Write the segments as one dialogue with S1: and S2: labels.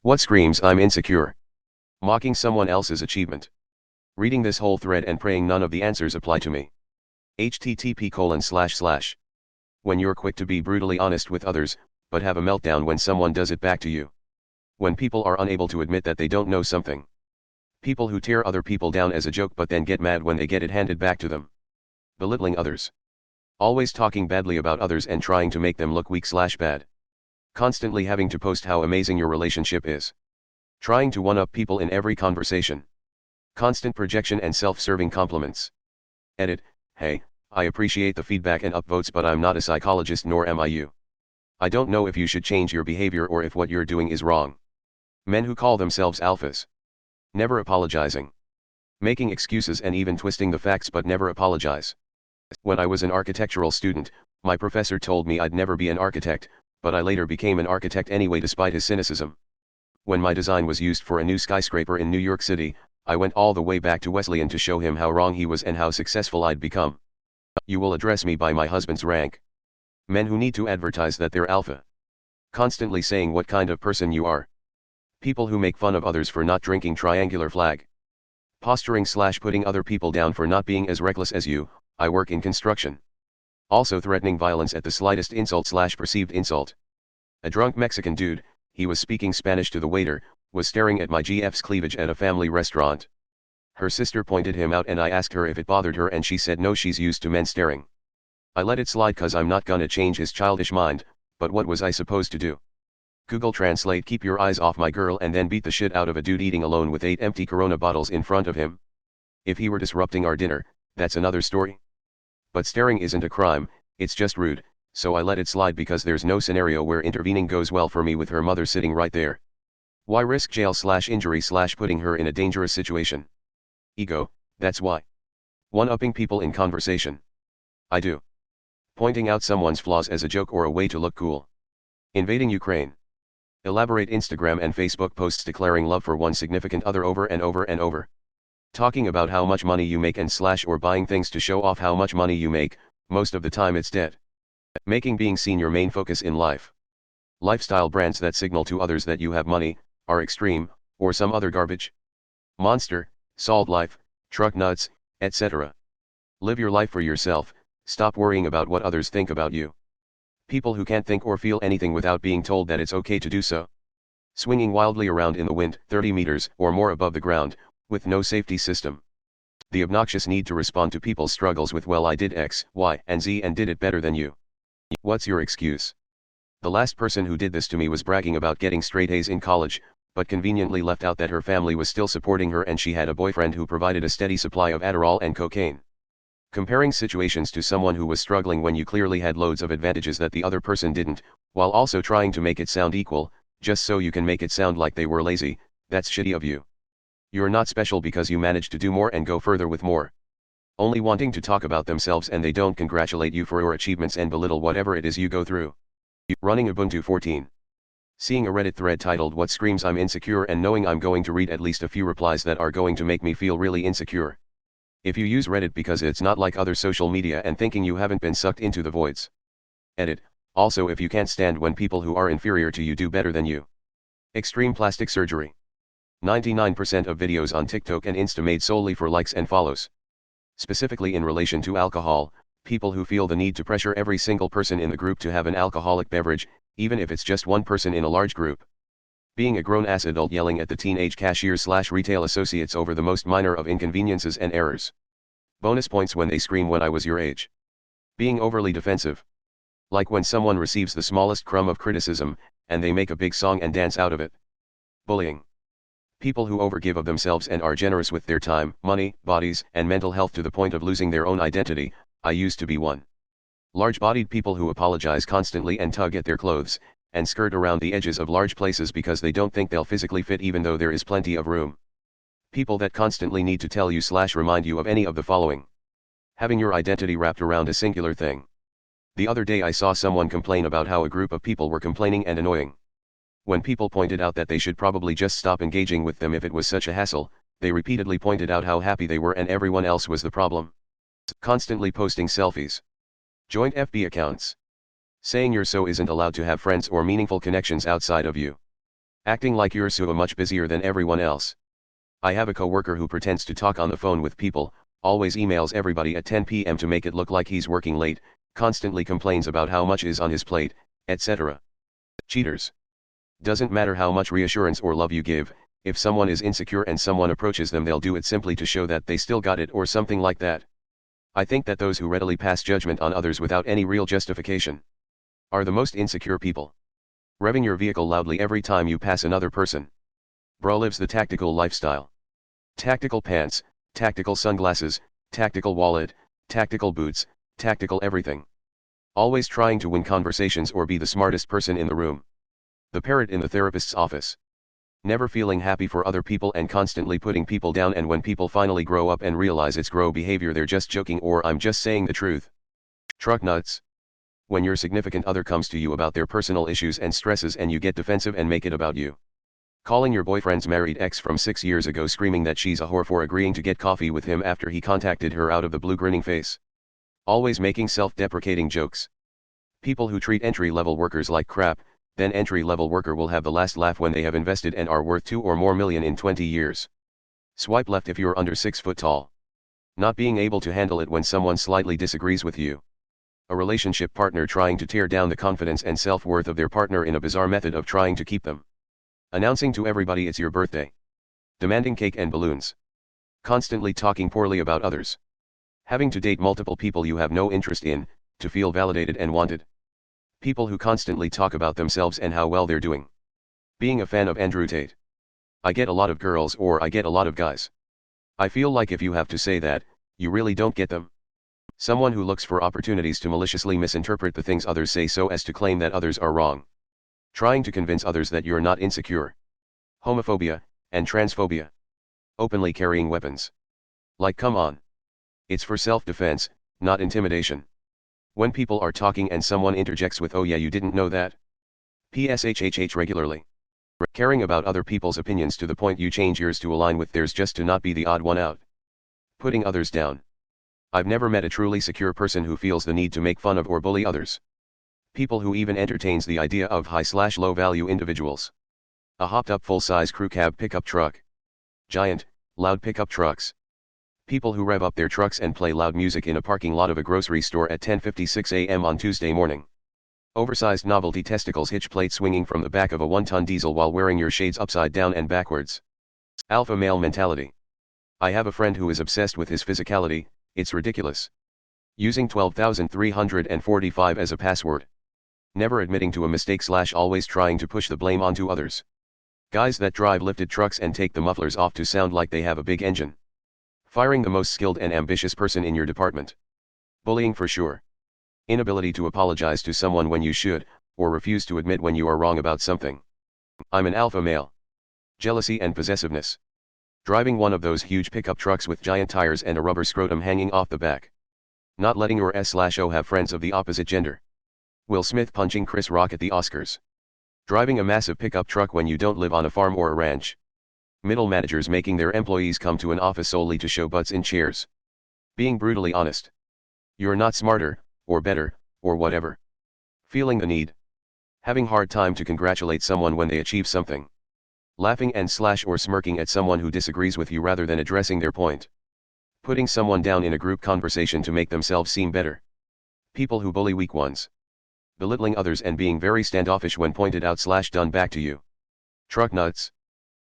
S1: What screams I'm insecure? Mocking someone else's achievement. Reading this whole thread and praying none of the answers apply to me. http:// When you're quick to be brutally honest with others, but have a meltdown when someone does it back to you. When people are unable to admit that they don't know something. People who tear other people down as a joke but then get mad when they get it handed back to them. Belittling others. Always talking badly about others and trying to make them look weak/bad. Constantly having to post how amazing your relationship is. Trying to one-up people in every conversation. Constant projection and self-serving compliments. Edit, hey, I appreciate the feedback and upvotes, but I'm not a psychologist nor am I you. I don't know if you should change your behavior or if what you're doing is wrong. Men who call themselves alphas. Never apologizing. Making excuses and even twisting the facts but never apologize. When I was an architectural student, my professor told me I'd never be an architect, but I later became an architect anyway despite his cynicism. When my design was used for a new skyscraper in New York City, I went all the way back to Wesleyan to show him how wrong he was and how successful I'd become. You will address me by my husband's rank. Men who need to advertise that they're alpha. Constantly saying what kind of person you are. People who make fun of others for not drinking triangular flag. Posturing/putting other people down for not being as reckless as you. I work in construction. Also threatening violence at the slightest insult/perceived insult. A drunk Mexican dude, he was speaking Spanish to the waiter, was staring at my GF's cleavage at a family restaurant. Her sister pointed him out and I asked her if it bothered her and she said no, she's used to men staring. I let it slide cause I'm not gonna change his childish mind, but what was I supposed to do? Google Translate keep your eyes off my girl and then beat the shit out of a dude eating alone with 8 empty Corona bottles in front of him? If he were disrupting our dinner, that's another story. But staring isn't a crime, it's just rude, so I let it slide because there's no scenario where intervening goes well for me with her mother sitting right there. Why risk jail/injury/putting her in a dangerous situation? Ego, that's why. One-upping people in conversation. I do. Pointing out someone's flaws as a joke or a way to look cool. Invading Ukraine. Elaborate Instagram and Facebook posts declaring love for one significant other over and over and over. Talking about how much money you make and/or buying things to show off how much money you make, most of the time it's dead. Making being seen your main focus in life. Lifestyle brands that signal to others that you have money, are extreme, or some other garbage. Monster, Salt Life, Truck Nuts, etc. Live your life for yourself, stop worrying about what others think about you. People who can't think or feel anything without being told that it's okay to do so. Swinging wildly around in the wind, 30 meters or more above the ground, with no safety system. The obnoxious need to respond to people's struggles with well, I did X, Y, and Z and did it better than you. What's your excuse? The last person who did this to me was bragging about getting straight A's in college, but conveniently left out that her family was still supporting her and she had a boyfriend who provided a steady supply of Adderall and cocaine. Comparing situations to someone who was struggling when you clearly had loads of advantages that the other person didn't, while also trying to make it sound equal, just so you can make it sound like they were lazy, that's shitty of you. You're not special because you managed to do more and go further with more. Only wanting to talk about themselves and they don't congratulate you for your achievements and belittle whatever it is you go through. Running Ubuntu 14. Seeing a Reddit thread titled What Screams I'm Insecure and knowing I'm going to read at least a few replies that are going to make me feel really insecure. If you use Reddit because it's not like other social media and thinking you haven't been sucked into the voids. Edit, also if you can't stand when people who are inferior to you do better than you. Extreme plastic surgery. 99% of videos on TikTok and Insta made solely for likes and follows. Specifically in relation to alcohol, people who feel the need to pressure every single person in the group to have an alcoholic beverage, even if it's just one person in a large group. Being a grown-ass adult yelling at the teenage cashiers/retail associates over the most minor of inconveniences and errors. Bonus points when they scream when I was your age. Being overly defensive. Like when someone receives the smallest crumb of criticism, and they make a big song and dance out of it. Bullying. People who overgive of themselves and are generous with their time, money, bodies, and mental health to the point of losing their own identity. I used to be one. Large-bodied people who apologize constantly and tug at their clothes, and skirt around the edges of large places because they don't think they'll physically fit even though there is plenty of room. People that constantly need to tell you/remind you of any of the following. Having your identity wrapped around a singular thing. The other day I saw someone complain about how a group of people were complaining and annoying. When people pointed out that they should probably just stop engaging with them if it was such a hassle, they repeatedly pointed out how happy they were and everyone else was the problem. Constantly posting selfies. Joint FB accounts. Saying you're so isn't allowed to have friends or meaningful connections outside of you. Acting like you're so much busier than everyone else. I have a coworker who pretends to talk on the phone with people, always emails everybody at 10 p.m. to make it look like he's working late, constantly complains about how much is on his plate, etc. Cheaters. Doesn't matter how much reassurance or love you give, if someone is insecure and someone approaches them, they'll do it simply to show that they still got it or something like that. I think that those who readily pass judgment on others without any real justification are the most insecure people. Revving your vehicle loudly every time you pass another person. Bro lives the tactical lifestyle. Tactical pants, tactical sunglasses, tactical wallet, tactical boots, tactical everything. Always trying to win conversations or be the smartest person in the room. The parrot in the therapist's office. Never feeling happy for other people and constantly putting people down, and when people finally grow up and realize it's grow behavior, they're just joking or I'm just saying the truth. Truck nuts. When your significant other comes to you about their personal issues and stresses and you get defensive and make it about you. Calling your boyfriend's married ex from 6 years ago screaming that she's a whore for agreeing to get coffee with him after he contacted her out of the blue, grinning face. Always making self-deprecating jokes. People who treat entry-level workers like crap, then entry-level worker will have the last laugh when they have invested and are worth 2 or more million in 20 years. Swipe left if you're under 6 foot tall. Not being able to handle it when someone slightly disagrees with you. A relationship partner trying to tear down the confidence and self-worth of their partner in a bizarre method of trying to keep them. Announcing to everybody it's your birthday. Demanding cake and balloons. Constantly talking poorly about others. Having to date multiple people you have no interest in, to feel validated and wanted. People who constantly talk about themselves and how well they're doing. Being a fan of Andrew Tate. I get a lot of girls or I get a lot of guys. I feel like if you have to say that, you really don't get them. Someone who looks for opportunities to maliciously misinterpret the things others say so as to claim that others are wrong. Trying to convince others that you're not insecure. Homophobia, and transphobia. Openly carrying weapons. Like, come on. It's for self-defense, not intimidation. When people are talking and someone interjects with, oh yeah, you didn't know that? PSHHH regularly. Caring about other people's opinions to the point you change yours to align with theirs just to not be the odd one out. Putting others down. I've never met a truly secure person who feels the need to make fun of or bully others. People who even entertains the idea of high/low value individuals. A hopped up full-size crew cab pickup truck. Giant, loud pickup trucks. People who rev up their trucks and play loud music in a parking lot of a grocery store at 10:56 a.m. on Tuesday morning. Oversized novelty testicles hitch plate swinging from the back of a 1-ton diesel while wearing your shades upside down and backwards. Alpha male mentality. I have a friend who is obsessed with his physicality. It's ridiculous. Using 12,345 as a password. Never admitting to a mistake / always trying to push the blame onto others. Guys that drive lifted trucks and take the mufflers off to sound like they have a big engine. Firing the most skilled and ambitious person in your department. Bullying for sure. Inability to apologize to someone when you should, or refuse to admit when you are wrong about something. I'm an alpha male. Jealousy and possessiveness. Driving one of those huge pickup trucks with giant tires and a rubber scrotum hanging off the back. Not letting your S/O have friends of the opposite gender. Will Smith punching Chris Rock at the Oscars. Driving a massive pickup truck when you don't live on a farm or a ranch. Middle managers making their employees come to an office solely to show butts in chairs. Being brutally honest. You're not smarter, or better, or whatever. Feeling the need. Having hard time to congratulate someone when they achieve something. Laughing and / or smirking at someone who disagrees with you rather than addressing their point. Putting someone down in a group conversation to make themselves seem better. People who bully weak ones. Belittling others and being very standoffish when pointed out / done back to you. Truck nuts.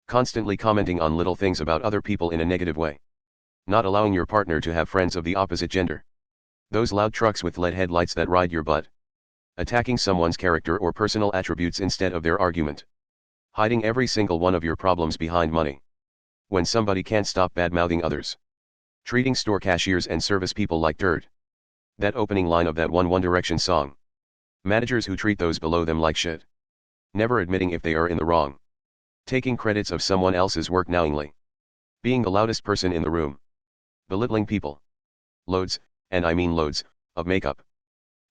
S1: Constantly commenting on little things about other people in a negative way. Not allowing your partner to have friends of the opposite gender. Those loud trucks with LED headlights that ride your butt. Attacking someone's character or personal attributes instead of their argument. Hiding every single one of your problems behind money. When somebody can't stop bad-mouthing others. Treating store cashiers and service people like dirt. That opening line of that One Direction song. Managers who treat those below them like shit. Never admitting if they are in the wrong. Taking credits of someone else's work knowingly. Being the loudest person in the room. Belittling people. Loads, and I mean loads, of makeup.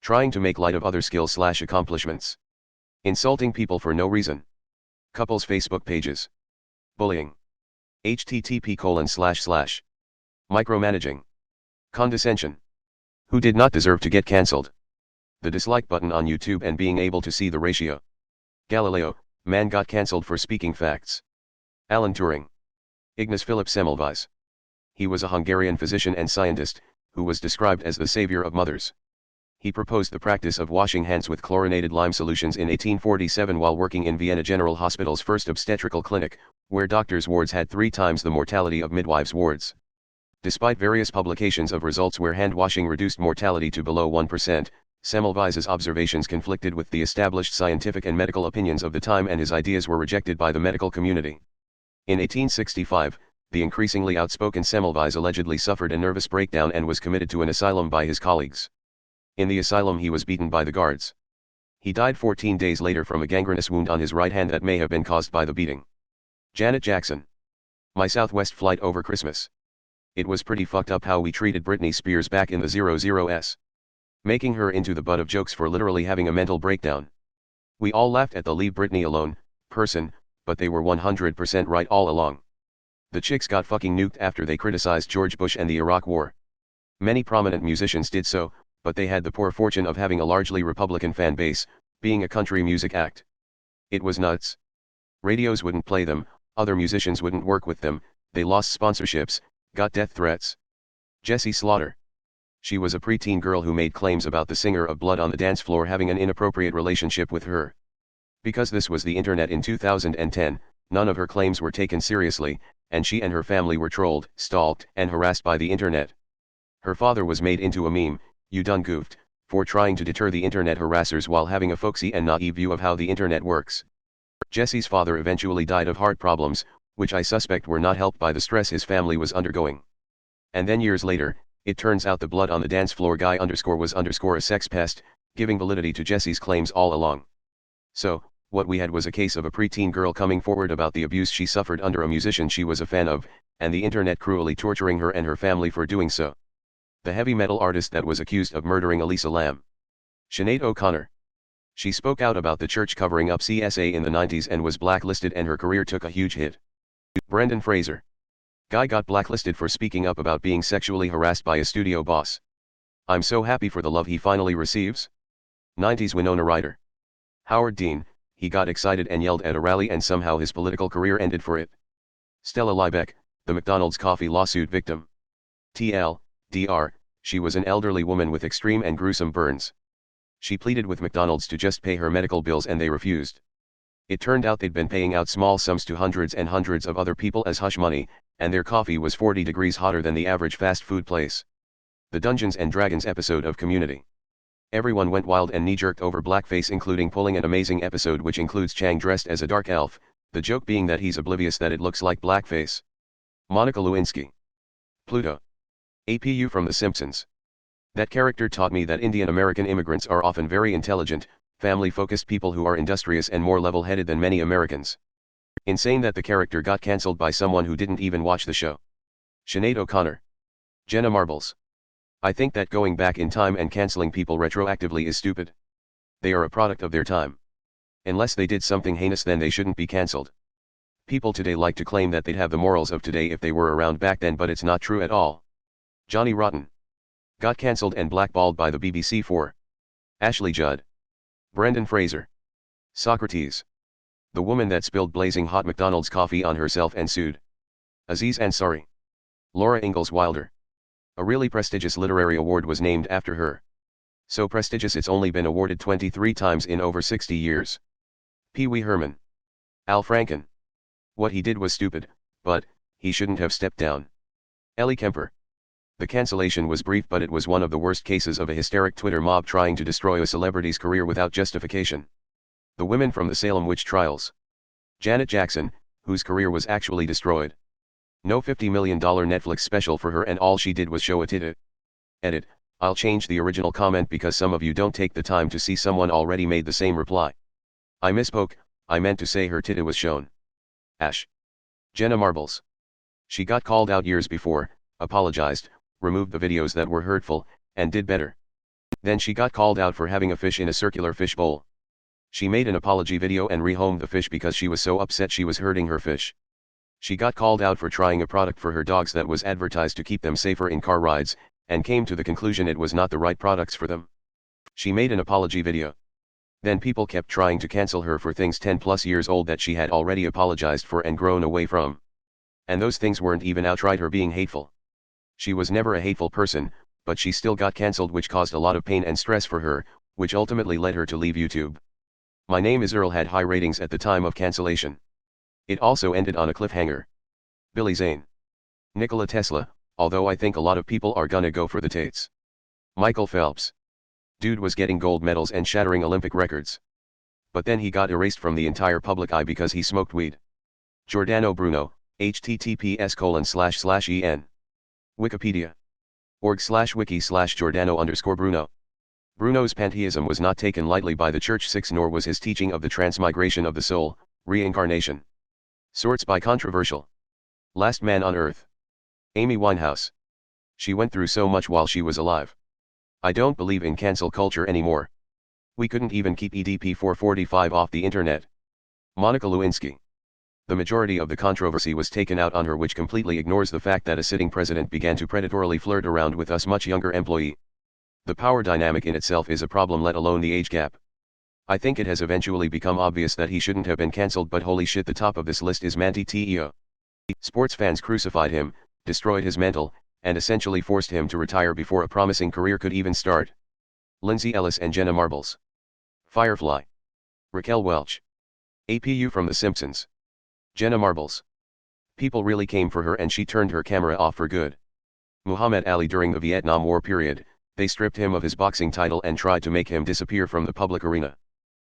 S1: Trying to make light of other skills / accomplishments. Insulting people for no reason. Couples Facebook pages. Bullying. http:// Micromanaging. Condescension. Who did not deserve to get cancelled. The dislike button on YouTube and being able to see the ratio. Galileo, Man got cancelled for speaking facts. Alan Turing. Ignaz Philipp Semmelweis. He was a Hungarian physician and scientist, who was described as the savior of mothers. He proposed the practice of washing hands with chlorinated lime solutions in 1847 while working in Vienna General Hospital's first obstetrical clinic, where doctors' wards had 3 times the mortality of midwives' wards. Despite various publications of results where hand washing reduced mortality to below 1%, Semmelweis's observations conflicted with the established scientific and medical opinions of the time, and his ideas were rejected by the medical community. In 1865, the increasingly outspoken Semmelweis allegedly suffered a nervous breakdown and was committed to an asylum by his colleagues. In the asylum he was beaten by the guards. He died 14 days later from a gangrenous wound on his right hand that may have been caused by the beating. Janet Jackson. My Southwest flight over Christmas. It was pretty fucked up how we treated Britney Spears back in the 00s. Making her into the butt of jokes for literally having a mental breakdown. We all laughed at the leave Britney alone person, but they were 100% right all along. The chicks got fucking nuked after they criticized George Bush and the Iraq War. Many prominent musicians did so, but they had the poor fortune of having a largely Republican fan base, being a country music act. It was nuts. Radios wouldn't play them, other musicians wouldn't work with them, they lost sponsorships, got death threats. Jessie Slaughter. She was a preteen girl who made claims about the singer of Blood on the Dance Floor having an inappropriate relationship with her. Because this was the internet in 2010, none of her claims were taken seriously, and she and her family were trolled, stalked, and harassed by the internet. Her father was made into a meme, "You done goofed," for trying to deter the internet harassers while having a folksy and naive view of how the internet works. Jessie's father eventually died of heart problems, which I suspect were not helped by the stress his family was undergoing. And then years later, it turns out the Blood on the Dance Floor guy was a sex pest, giving validity to Jessie's claims all along. So, what we had was a case of a preteen girl coming forward about the abuse she suffered under a musician she was a fan of, and the internet cruelly torturing her and her family for doing so. The heavy metal artist that was accused of murdering Elisa Lam. Sinead O'Connor. She spoke out about the church covering up CSA in the 90s and was blacklisted, and her career took a huge hit. Brendan Fraser. Guy got blacklisted for speaking up about being sexually harassed by a studio boss. I'm so happy for the love he finally receives. 90s Winona Ryder. Howard Dean. He got excited and yelled at a rally and somehow his political career ended for it. Stella Liebeck, the McDonald's coffee lawsuit victim. TLDR, she was an elderly woman with extreme and gruesome burns. She pleaded with McDonald's to just pay her medical bills and they refused. It turned out they'd been paying out small sums to hundreds and hundreds of other people as hush money, and their coffee was 40 degrees hotter than the average fast food place. The Dungeons and Dragons episode of Community. Everyone went wild and knee-jerked over blackface, including pulling an amazing episode which includes Chang dressed as a dark elf, the joke being that he's oblivious that it looks like blackface. Monica Lewinsky. Pluto. APU from The Simpsons. That character taught me that Indian American immigrants are often very intelligent, family-focused people who are industrious and more level-headed than many Americans. Insane that the character got cancelled by someone who didn't even watch the show. Sinead O'Connor. Jenna Marbles. I think that going back in time and cancelling people retroactively is stupid. They are a product of their time. Unless they did something heinous, then they shouldn't be cancelled. People today like to claim that they'd have the morals of today if they were around back then, but it's not true at all. Johnny Rotten. Got cancelled and blackballed by the BBC for. Ashley Judd. Brendan Fraser. Socrates. The woman that spilled blazing hot McDonald's coffee on herself and sued. Aziz Ansari. Laura Ingalls Wilder. A really prestigious literary award was named after her. So prestigious it's only been awarded 23 times in over 60 years. Pee Wee Herman. Al Franken. What he did was stupid, but he shouldn't have stepped down. Ellie Kemper. The cancellation was brief, but it was one of the worst cases of a hysteric Twitter mob trying to destroy a celebrity's career without justification. The women from the Salem witch trials. Janet Jackson, whose career was actually destroyed. No $50 million Netflix special for her, and all she did was show a titty. Edit, I'll change the original comment because some of you don't take the time to see someone already made the same reply. I misspoke, I meant to say her titty was shown. Ash. Jenna Marbles. She got called out years before, apologized, removed the videos that were hurtful, and did better. Then she got called out for having a fish in a circular fish bowl. She made an apology video and rehomed the fish because she was so upset she was hurting her fish. She got called out for trying a product for her dogs that was advertised to keep them safer in car rides, and came to the conclusion it was not the right products for them. She made an apology video. Then people kept trying to cancel her for things 10 plus years old that she had already apologized for and grown away from. And those things weren't even outright her being hateful. She was never a hateful person, but she still got cancelled, which caused a lot of pain and stress for her, which ultimately led her to leave YouTube. My Name is Earl had high ratings at the time of cancellation. It also ended on a cliffhanger. Billy Zane. Nikola Tesla, although I think a lot of people are gonna go for the Tates. Michael Phelps. Dude was getting gold medals and shattering Olympic records. But then he got erased from the entire public eye because he smoked weed. Giordano Bruno, https://en. Wikipedia. org/wiki/Giordano_Bruno. Bruno's pantheism was not taken lightly by the Church 6, nor was his teaching of the transmigration of the soul, reincarnation. Sorts by controversial. Last Man on Earth. Amy Winehouse. She went through so much while she was alive. I don't believe in cancel culture anymore. We couldn't even keep EDP 445 off the internet. Monica Lewinsky. The majority of the controversy was taken out on her, which completely ignores the fact that a sitting president began to predatorily flirt around with us much younger employee. The power dynamic in itself is a problem, let alone the age gap. I think it has eventually become obvious that he shouldn't have been cancelled, but holy shit, the top of this list is Manti Teo. Sports fans crucified him, destroyed his mental, and essentially forced him to retire before a promising career could even start. Lindsay Ellis and Jenna Marbles. Firefly. Raquel Welch. APU from The Simpsons. Jenna Marbles. People really came for her and she turned her camera off for good. Muhammad Ali during the Vietnam War period, they stripped him of his boxing title and tried to make him disappear from the public arena.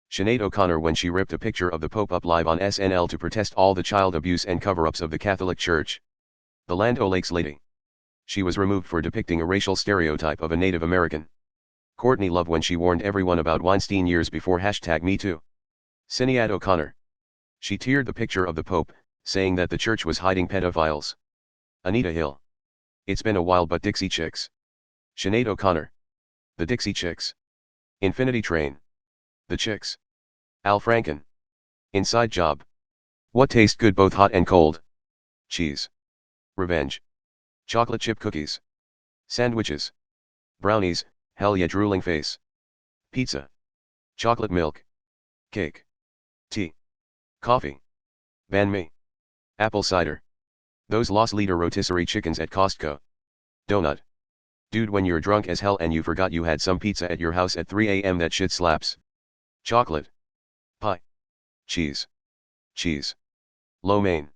S1: Sinead O'Connor when she ripped a picture of the Pope up live on SNL to protest all the child abuse and cover-ups of the Catholic Church. The Land O'Lakes lady. She was removed for depicting a racial stereotype of a Native American. Courtney Love when she warned everyone about Weinstein years before #MeToo. Sinead O'Connor. She teared the picture of the Pope, saying that the church was hiding pedophiles. Anita Hill. It's been a while, but Dixie Chicks. Sinead O'Connor. The Dixie Chicks. Infinity Train. The Chicks. Al Franken. Inside Job. What tastes good both hot and cold? Cheese. Revenge. Chocolate chip cookies. Sandwiches. Brownies, hell yeah, drooling face. Pizza. Chocolate milk. Cake. Tea. Coffee. Banh mi. Apple cider. Those Los Liter rotisserie chickens at Costco. Donut. Dude, when you're drunk as hell and you forgot you had some pizza at your house at 3 a.m. that shit slaps. Chocolate. Pie. Cheese. Cheese. Lo mein.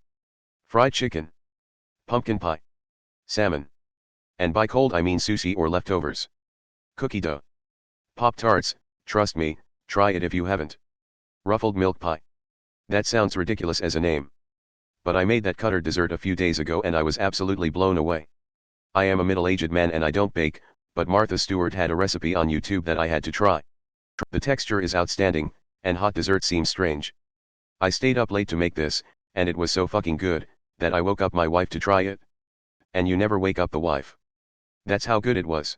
S1: Fried chicken. Pumpkin pie. Salmon. And by cold I mean sushi or leftovers. Cookie dough. Pop-Tarts, trust me, try it if you haven't. Ruffled milk pie. That sounds ridiculous as a name. But I made that custard dessert a few days ago and I was absolutely blown away. I am a middle-aged man and I don't bake, but Martha Stewart had a recipe on YouTube that I had to try. The texture is outstanding, and hot dessert seems strange. I stayed up late to make this, and it was so fucking good, that I woke up my wife to try it. And you never wake up the wife. That's how good it was.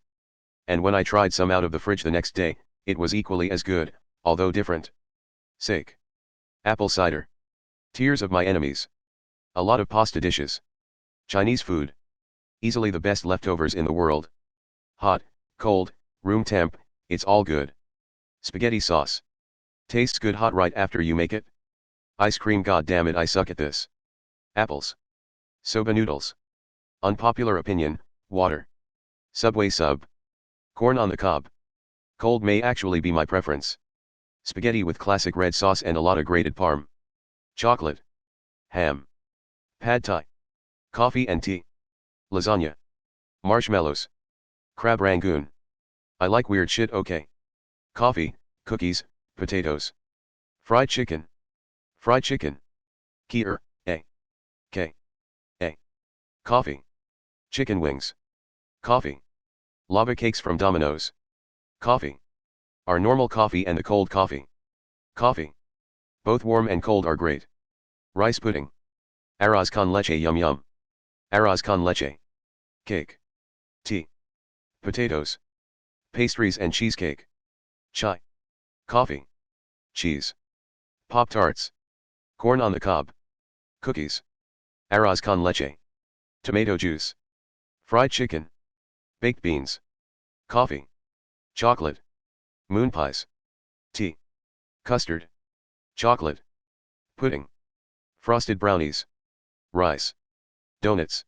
S1: And when I tried some out of the fridge the next day, it was equally as good, although different. Sake. Apple cider. Tears of my enemies. A lot of pasta dishes. Chinese food. Easily the best leftovers in the world. Hot, cold, room temp, it's all good. Spaghetti sauce. Tastes good hot right after you make it. Ice cream, god damn it, I suck at this. Apples. Soba noodles. Unpopular opinion, water. Subway sub. Corn on the cob. Cold may actually be my preference. Spaghetti with classic red sauce and a lot of grated parm. Chocolate. Ham. Pad thai. Coffee and tea. Lasagna. Marshmallows. Crab rangoon. I like weird shit, okay. Coffee, cookies, potatoes. Fried chicken. Fried chicken. Kheer, A. K. A. Coffee. Chicken wings. Coffee. Lava cakes from Domino's. Coffee. Our normal coffee and the cold coffee. Coffee. Both warm and cold are great. Rice pudding. Arroz con leche, yum yum. Arroz con leche. Cake. Tea. Potatoes. Pastries and cheesecake. Chai. Coffee. Cheese. Pop-Tarts. Corn on the cob. Cookies. Arroz con leche. Tomato juice. Fried chicken. Baked beans. Coffee. Chocolate. Moon pies. Tea. custard, chocolate, pudding, frosted brownies, rice, donuts.